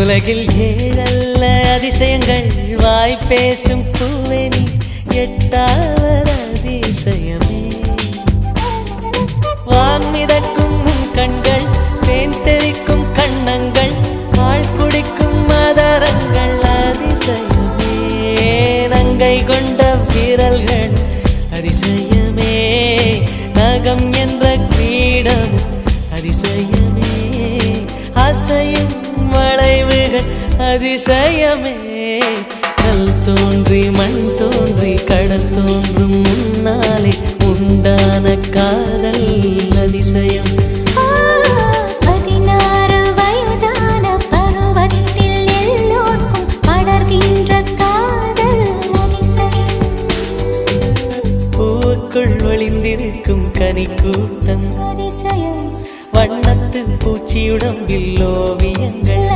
உலகில் ஏழல்ல அதிசயங்கள் வாய் பேசும் பூவெனி எட்டாவது அதிசயமே. வான் மிதக்கும் கண்கள், தேன் தெறிக்கும் கண்ணங்கள், பால் குடிக்கும் மதரங்கள் அதிசயமே. நங்கை கொண்ட விரல்கள் அதிசயமே. நகம் என்ற கிரீடம் அதிசயமே. அசையும் வளைவுகள் அதிசயமே. கல் தோன்றி மண் தோன்றி கடல் தோன்றும் முன்னாலே உண்டான காதல் அதிசயம். 16 வயதான பருவத்தில் எல்லோருக்கும் படர்கின்ற காதல் அதிசயம். பூவுக்குள் ஒளிந்திருக்கும் கனிக்கூட்டம் அதிசயம். வண்ணத்து பூச்சியுடம்பில் ஓவியங்கள்